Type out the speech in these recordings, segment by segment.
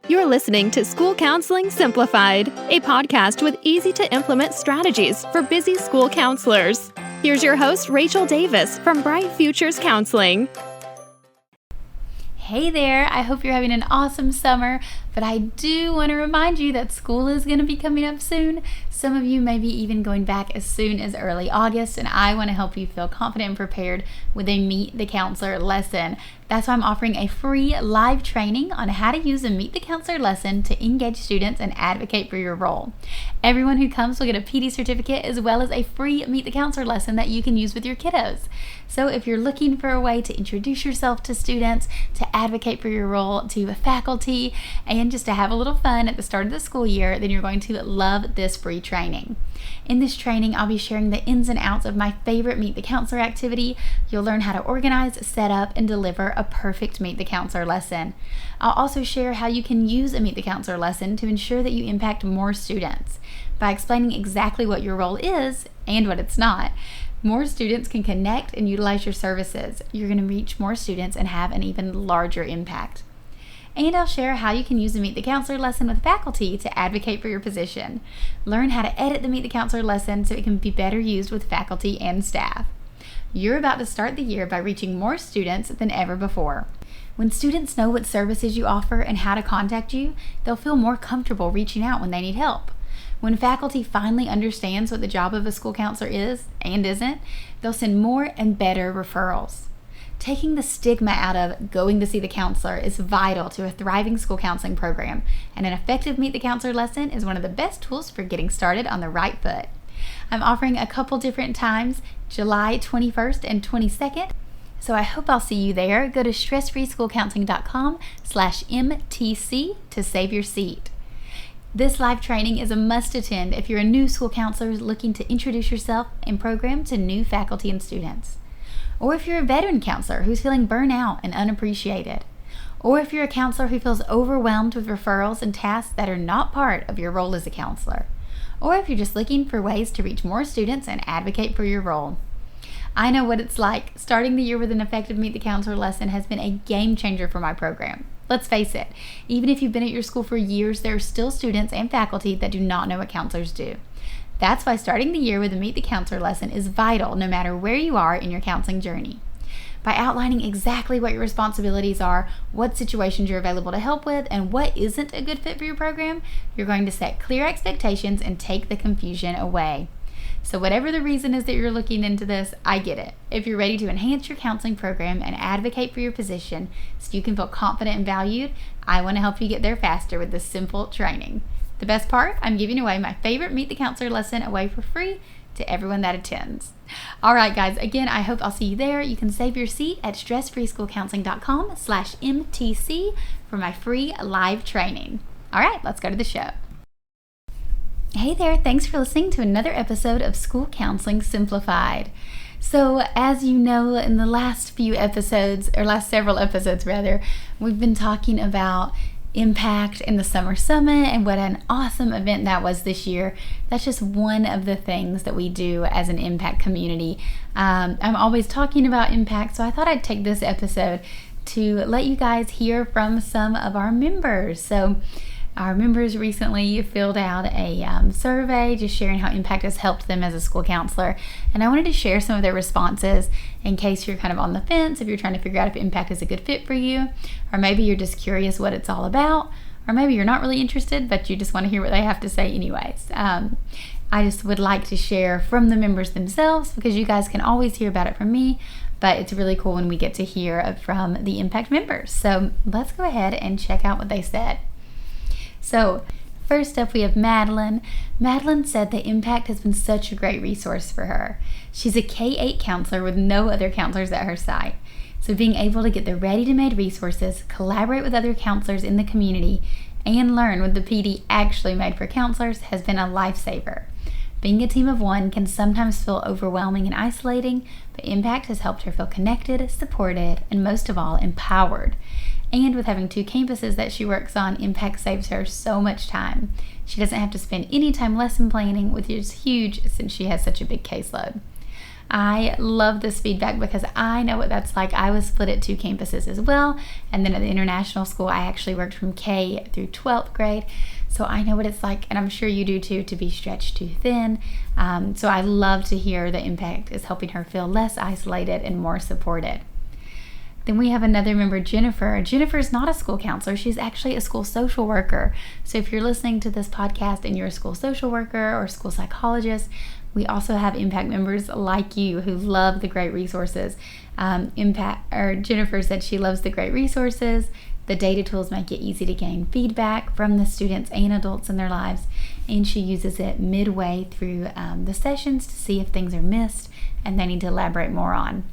You're listening to School Counseling Simplified, a podcast with easy-to-implement strategies for busy school counselors. Here's your host, Rachel Davis from Bright Futures Counseling. Hey there, I hope you're having an awesome summer, but I do want to remind you that school is going to be coming up soon. Some of you may be even going back as soon as early August, and I want to help you feel confident and prepared with a Meet the Counselor lesson. That's why I'm offering a free live training on how to use a Meet the Counselor lesson to engage students and advocate for your role. Everyone who comes will get a PD certificate as well as a free Meet the Counselor lesson that you can use with your kiddos. So if you're looking for a way to introduce yourself to students, to advocate for your role to faculty, and just to have a little fun at the start of the school year, then you're going to love this free training. In this training, I'll be sharing the ins and outs of my favorite Meet the Counselor activity. You'll learn how to organize, set up, and deliver a perfect Meet the Counselor lesson. I'll also share how you can use a Meet the Counselor lesson to ensure that you impact more students. By explaining exactly what your role is and what it's not, more students can connect and utilize your services. You're going to reach more students and have an even larger impact. And I'll share how you can use the Meet the Counselor lesson with faculty to advocate for your position. Learn how to edit the Meet the Counselor lesson so it can be better used with faculty and staff. You're about to start the year by reaching more students than ever before. When students know what services you offer and how to contact you, they'll feel more comfortable reaching out when they need help. When faculty finally understands what the job of a school counselor is and isn't, they'll send more and better referrals. Taking the stigma out of going to see the counselor is vital to a thriving school counseling program, and an effective Meet the Counselor lesson is one of the best tools for getting started on the right foot. I'm offering a couple different times, July 21st and 22nd, so I hope I'll see you there. Go to stressfreeschoolcounseling.com/MTC to save your seat. This live training is a must attend if you're a new school counselor looking to introduce yourself and program to new faculty and students. Or if you're a veteran counselor who's feeling burnout and unappreciated. Or if you're a counselor who feels overwhelmed with referrals and tasks that are not part of your role as a counselor. Or if you're just looking for ways to reach more students and advocate for your role. I know what it's like. Starting the year with an effective Meet the Counselor lesson has been a game changer for my program. Let's face it, even if you've been at your school for years, there are still students and faculty that do not know what counselors do. That's why starting the year with a Meet the Counselor lesson is vital no matter where you are in your counseling journey. By outlining exactly what your responsibilities are, what situations you're available to help with, and what isn't a good fit for your program, you're going to set clear expectations and take the confusion away. So whatever the reason is that you're looking into this, I get it. If you're ready to enhance your counseling program and advocate for your position so you can feel confident and valued, I want to help you get there faster with this simple training. The best part, I'm giving away my favorite Meet the Counselor lesson away for free to everyone that attends. All right, guys, again, I hope I'll see you there. You can save your seat at stressfreeschoolcounseling.com/MTC for my free live training. All right, let's go to the show. Hey there, thanks for listening to another episode of School Counseling Simplified. So as you know, in the last several episodes, we've been talking about Impact in the Summer Summit and what an awesome event that was this year. That's just one of the things that we do as an Impact community. I'm always talking about Impact, so I thought I'd take this episode to let you guys hear from some of our members. So our members recently filled out a survey just sharing how Impact has helped them as a school counselor. And I wanted to share some of their responses in case you're kind of on the fence, if you're trying to figure out if Impact is a good fit for you, or maybe you're just curious what it's all about, or maybe you're not really interested, but you just want to hear what they have to say anyways. I just would like to share from the members themselves because you guys can always hear about it from me, but it's really cool when we get to hear from the Impact members. So let's go ahead and check out what they said. So first up, we have Madelyn. Madelyn said that Impact has been such a great resource for her. She's a K-8 counselor with no other counselors at her site. So being able to get the ready-to-made resources, collaborate with other counselors in the community, and learn what the PD actually made for counselors has been a lifesaver. Being a team of one can sometimes feel overwhelming and isolating, but Impact has helped her feel connected, supported, and most of all, empowered. And with having 2 campuses that she works on, Impact saves her so much time. She doesn't have to spend any time lesson planning, which is huge since she has such a big caseload. I love this feedback because I know what that's like. I was split at 2 campuses as well, and then at the international school I actually worked from K through 12th grade, so I know what it's like, and I'm sure you do too, to be stretched too thin. So I love to hear the impact is helping her feel less isolated and more supported. Then we have another member, Jennifer. Jennifer is not a school counselor. She's actually a school social worker. So if you're listening to this podcast and you're a school social worker or school psychologist, we also have impact members like you who love the great resources. Jennifer said she loves the great resources. The data tools make it easy to gain feedback from the students and adults in their lives, and she uses it midway through the sessions to see if things are missed and they need to elaborate more on.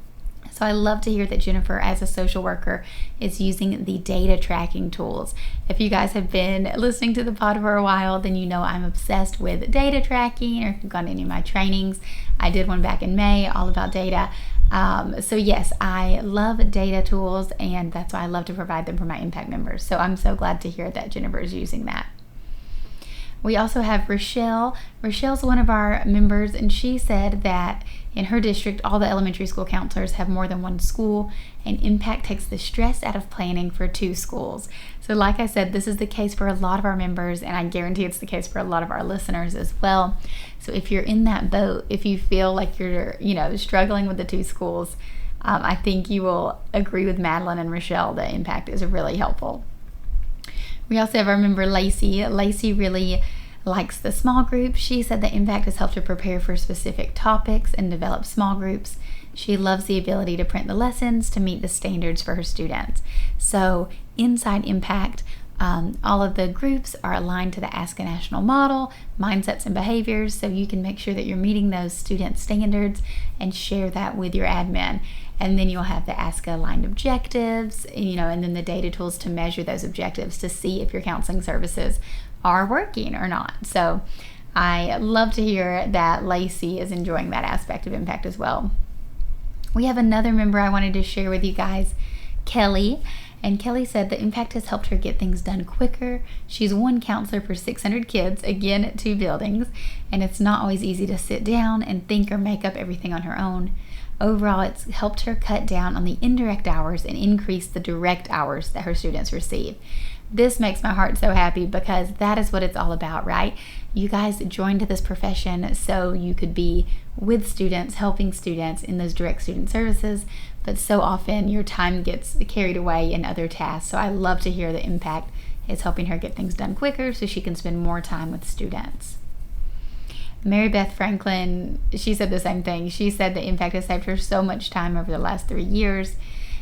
So I love to hear that Jennifer, as a social worker, is using the data tracking tools. If you guys have been listening to the pod for a while, then you know I'm obsessed with data tracking, or if you've gone to any of my trainings. I did one back in May all about data. So yes, I love data tools, and that's why I love to provide them for my impact members. So I'm so glad to hear that Jennifer is using that. We also have Rochelle. Rochelle's one of our members, and she said that in her district, all the elementary school counselors have more than one school, and impact takes the stress out of planning for 2 schools. So like I said, this is the case for a lot of our members, and I guarantee it's the case for a lot of our listeners as well. So if you're in that boat, if you feel like you're, struggling with the 2 schools, I think you will agree with Madelyn and Rochelle that impact is really helpful. We also have our member, Lacy. Lacy really likes the small group. She said that impact has helped her prepare for specific topics and develop small groups. She loves the ability to print the lessons to meet the standards for her students. So inside impact, all of the groups are aligned to the ASCA national model, mindsets and behaviors, so you can make sure that you're meeting those student standards and share that with your admin. And then you'll have the ASCA aligned objectives, and then the data tools to measure those objectives to see if your counseling services are working or not. So I love to hear that Lacy is enjoying that aspect of impact as well. We have another member I wanted to share with you guys, Kelly. And Kelly said that impact has helped her get things done quicker. She's one counselor for 600 kids, again at 2 buildings, and it's not always easy to sit down and think or make up everything on her own. Overall, it's helped her cut down on the indirect hours and increase the direct hours that her students receive. This makes my heart so happy because that is what it's all about, right? You guys joined this profession so you could be with students, helping students in those direct student services, but so often your time gets carried away in other tasks. So I love to hear the impact is helping her get things done quicker so she can spend more time with students. Marybeth Franklin, she said the same thing. She said the impact has saved her so much time over the last 3 years.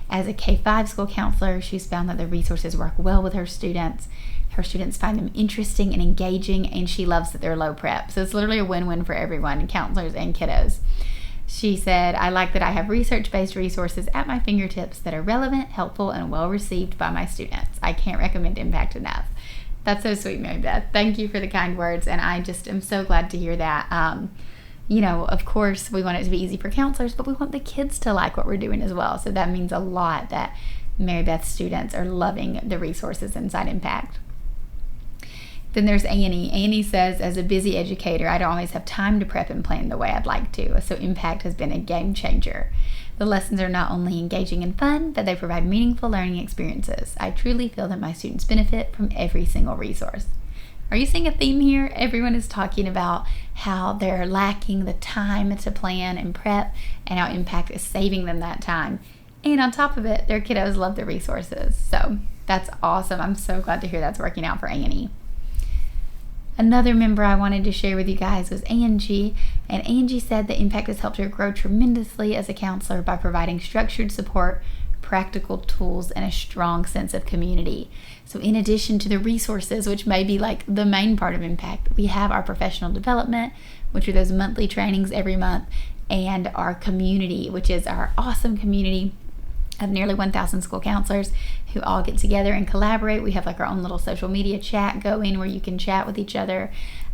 As a K-5 school counselor, she's found that the resources work well with her students. Her students find them interesting and engaging, and she loves that they're low prep. So it's literally a win-win for everyone, counselors and kiddos. She said, I like that I have research-based resources at my fingertips that are relevant, helpful, and well-received by my students. I can't recommend impact enough. That's so sweet, Marybeth. Thank you for the kind words, and I just am so glad to hear that. Of course, we want it to be easy for counselors, but we want the kids to like what we're doing as well. So that means a lot that Marybeth's students are loving the resources inside Impact. Then there's Annie. Annie says, as a busy educator, I don't always have time to prep and plan the way I'd like to. So Impact has been a game changer. The lessons are not only engaging and fun, but they provide meaningful learning experiences. I truly feel that my students benefit from every single resource. Are you seeing a theme here? Everyone is talking about how they're lacking the time to plan and prep, and how Impact is saving them that time. And on top of it, their kiddos love the resources. So that's awesome. I'm so glad to hear that's working out for Annie. Another member I wanted to share with you guys was Angie, and Angie said that Impact has helped her grow tremendously as a counselor by providing structured support, practical tools, and a strong sense of community. So in addition to the resources, which may be like the main part of Impact, we have our professional development, which are those monthly trainings every month, and our community, which is our awesome community of nearly 1,000 school counselors who all get together and collaborate. We have like our own little social media chat going where you can chat with each other.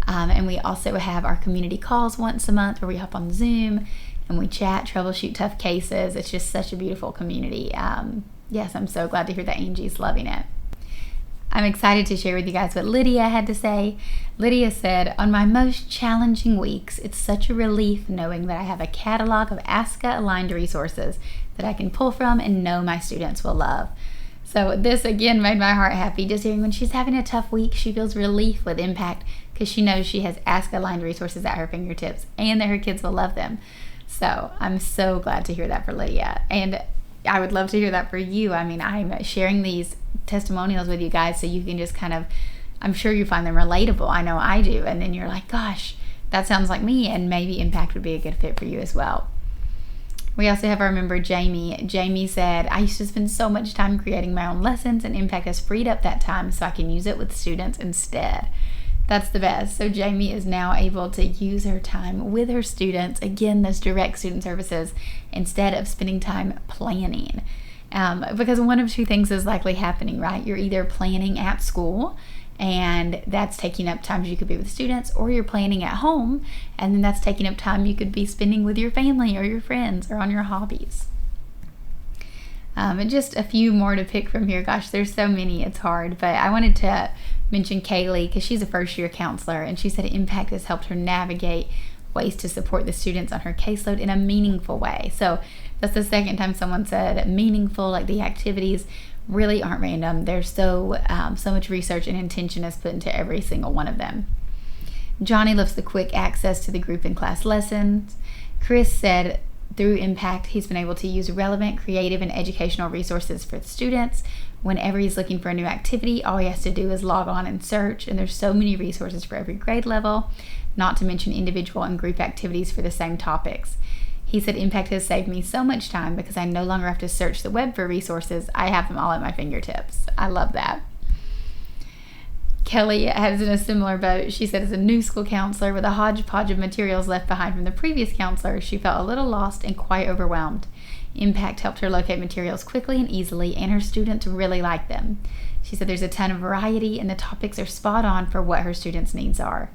And we also have our community calls once a month where we hop on Zoom and we chat, troubleshoot tough cases. It's just such a beautiful community. Yes, I'm so glad to hear that Angie's loving it. I'm excited to share with you guys what Lydia had to say. Lydia said, on my most challenging weeks, it's such a relief knowing that I have a catalog of ASCA-aligned resources that I can pull from and know my students will love. So this again made my heart happy, just hearing when she's having a tough week, she feels relief with Impact because she knows she has ASCA-aligned resources at her fingertips and that her kids will love them. So I'm so glad to hear that for Lydia. And I would love to hear that for you. I mean, I'm sharing these testimonials with you guys so you can just kind of, I'm sure you find them relatable. I know I do. And then you're like, gosh, that sounds like me, and maybe Impact would be a good fit for you as well. We also have our member Jamie. Jamie said, I used to spend so much time creating my own lessons, and Impact has freed up that time so I can use it with students instead. That's the best. So Jamie is now able to use her time with her students, again, those direct student services, instead of spending time planning. Because one of two things is likely happening, right? You're either planning at school, and that's taking up time you could be with students, or you're planning at home, and then that's taking up time you could be spending with your family or your friends or on your hobbies. And just a few more to pick from here. Gosh, there's so many, it's hard. But I wanted to mention Kaylee because she's a first-year counselor, and she said Impact has helped her navigate ways to support the students on her caseload in a meaningful way. So that's the second time someone said meaningful, like the activities really aren't random. There's so much research and intention is put into every single one of them. Johnny loves the quick access to the group and class lessons. Chris said through Impact, he's been able to use relevant, creative, and educational resources for the students. Whenever he's looking for a new activity, all he has to do is log on and search, and there's so many resources for every grade level, not to mention individual and group activities for the same topics. He said, Impact has saved me so much time because I no longer have to search the web for resources. I have them all at my fingertips. I love that. Kelly has in a similar boat. She said, as a new school counselor with a hodgepodge of materials left behind from the previous counselor, she felt a little lost and quite overwhelmed. Impact helped her locate materials quickly and easily, and her students really liked them. She said there's a ton of variety, and the topics are spot on for what her students' needs are.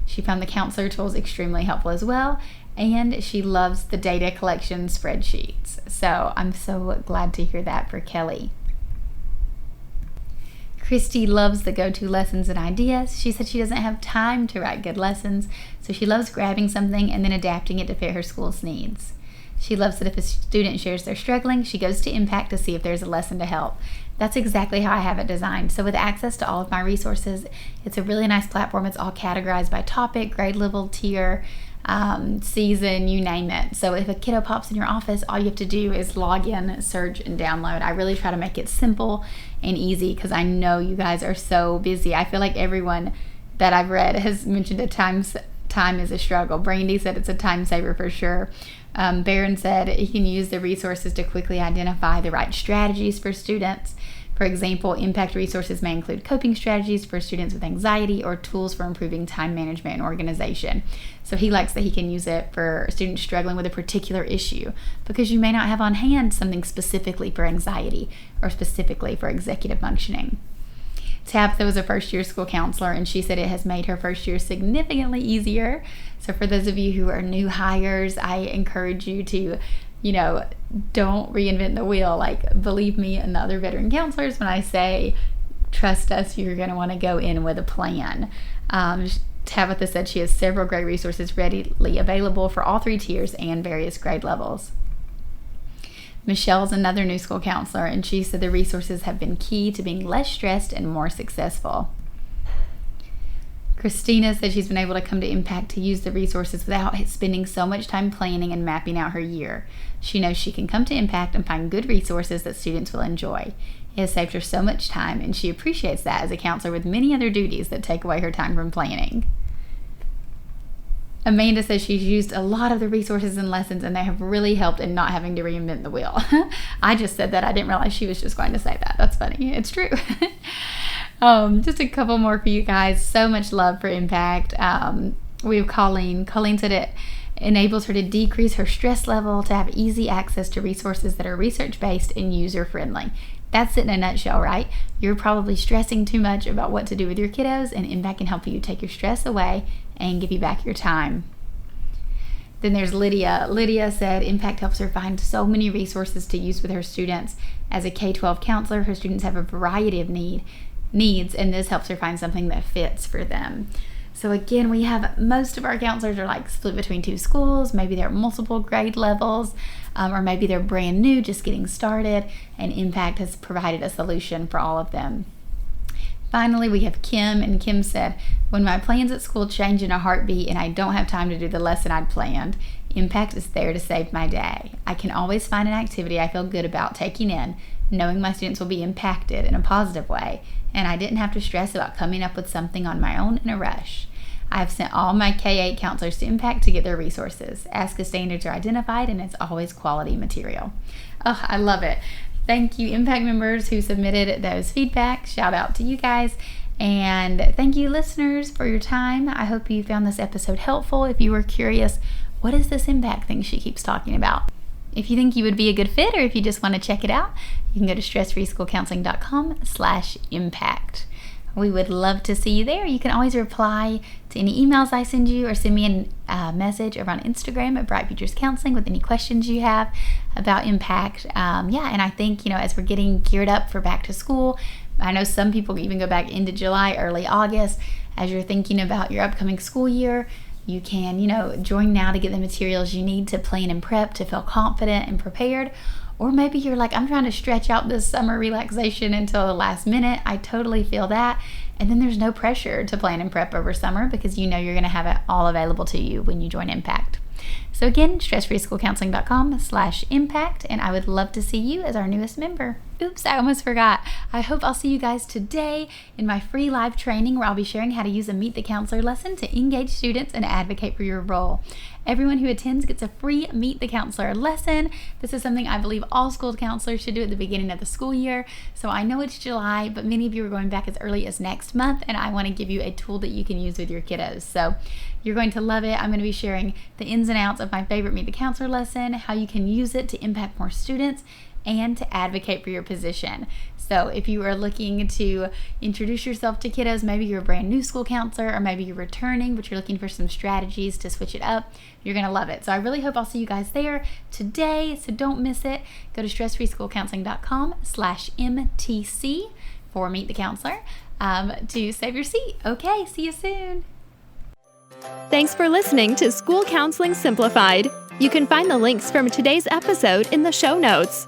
She found the counselor tools extremely helpful as well, and she loves the data collection spreadsheets. So I'm so glad to hear that for Kelly. Christy loves the go-to lessons and ideas. She said she doesn't have time to write good lessons, so she loves grabbing something and then adapting it to fit her school's needs. She loves that if a student shares they're struggling, she goes to Impact to see if there's a lesson to help. That's exactly how I have it designed. So with access to all of my resources, it's a really nice platform. It's all categorized by topic, grade level, tier, season, you name it. So if a kiddo pops in your office, all you have to do is log in, search, and download. I really try to make it simple and easy because I know you guys are so busy. I feel like everyone that I've read has mentioned at times time is a struggle. Brandy said it's a time saver for sure. Barron said he can use the resources to quickly identify the right strategies for students. For example, Impact resources may include coping strategies for students with anxiety or tools for improving time management and organization. So he likes that he can use it for students struggling with a particular issue because you may not have on hand something specifically for anxiety or specifically for executive functioning. Tabitha was a first-year school counselor, and she said it has made her first year significantly easier. So for those of you who are new hires, I encourage you to, don't reinvent the wheel. Like, believe me and the other veteran counselors when I say, trust us, you're going to want to go in with a plan. Tabitha said she has several great resources readily available for all 3 tiers and various grade levels. Michelle's another new school counselor, and she said the resources have been key to being less stressed and more successful. Christina said she's been able to come to Impact to use the resources without spending so much time planning and mapping out her year. She knows she can come to Impact and find good resources that students will enjoy. It has saved her so much time, and she appreciates that as a counselor with many other duties that take away her time from planning. Amanda says she's used a lot of the resources and lessons, and they have really helped in not having to reinvent the wheel. I just said that. I didn't realize she was just going to say that. That's funny. It's true. Just a couple more for you guys. So much love for Impact. We have Colleen. Colleen said it enables her to decrease her stress level, to have easy access to resources that are research-based and user-friendly. That's it in a nutshell, right? You're probably stressing too much about what to do with your kiddos, and Impact can help you take your stress away and give you back your time. Then there's Lydia. Lydia said Impact helps her find so many resources to use with her students. As a K-12 counselor, her students have a variety of need, needs, and this helps her find something that fits for them. So again, we have most of our counselors are like split between 2 schools. Maybe they're multiple grade levels, or maybe they're brand new, just getting started, and Impact has provided a solution for all of them. Finally, we have Kim, and Kim said, when my plans at school change in a heartbeat and I don't have time to do the lesson I'd planned, Impact is there to save my day. I can always find an activity I feel good about taking in, knowing my students will be impacted in a positive way, and I didn't have to stress about coming up with something on my own in a rush. I have sent all my K-8 counselors to Impact to get their resources. ASCA standards are identified, and it's always quality material. Oh, I love it. Thank you, Impact members who submitted those feedback. Shout out to you guys. And thank you, listeners, for your time. I hope you found this episode helpful. If you were curious, what is this Impact thing she keeps talking about? If you think you would be a good fit, or if you just want to check it out, you can go to stressfreeschoolcounseling.com/impact. We would love to see you there. You can always reply to any emails I send you, or send me a message over on Instagram at Bright Futures Counseling with any questions you have about Impact. And I think, as we're getting geared up for back to school, I know some people even go back into July, early August. As you're thinking about your upcoming school year, you can, join now to get the materials you need to plan and prep to feel confident and prepared. Or maybe you're like, I'm trying to stretch out this summer relaxation until the last minute. I totally feel that. And then there's no pressure to plan and prep over summer, because you're going to have it all available to you when you join Impact. So again, stressfreeschoolcounseling.com/impact, and I would love to see you as our newest member. Oops, I almost forgot. I hope I'll see you guys today in my free live training, where I'll be sharing how to use a Meet the Counselor lesson to engage students and advocate for your role. Everyone who attends gets a free Meet the Counselor lesson. This is something I believe all school counselors should do at the beginning of the school year. So I know it's July, but many of you are going back as early as next month, and I want to give you a tool that you can use with your kiddos. So you're going to love it. I'm going to be sharing the ins and outs of my favorite Meet the Counselor lesson, how you can use it to impact more students, and to advocate for your position. So if you are looking to introduce yourself to kiddos, maybe you're a brand new school counselor, or maybe you're returning, but you're looking for some strategies to switch it up, you're going to love it. So I really hope I'll see you guys there today, so don't miss it. Go to stressfreeschoolcounseling.com/MTC for Meet the Counselor to save your seat. Okay, see you soon. Thanks for listening to School Counseling Simplified. You can find the links from today's episode in the show notes.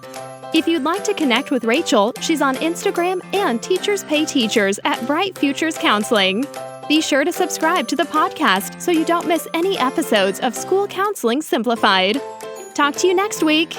If you'd like to connect with Rachel, she's on Instagram and Teachers Pay Teachers at Bright Futures Counseling. Be sure to subscribe to the podcast so you don't miss any episodes of School Counseling Simplified. Talk to you next week.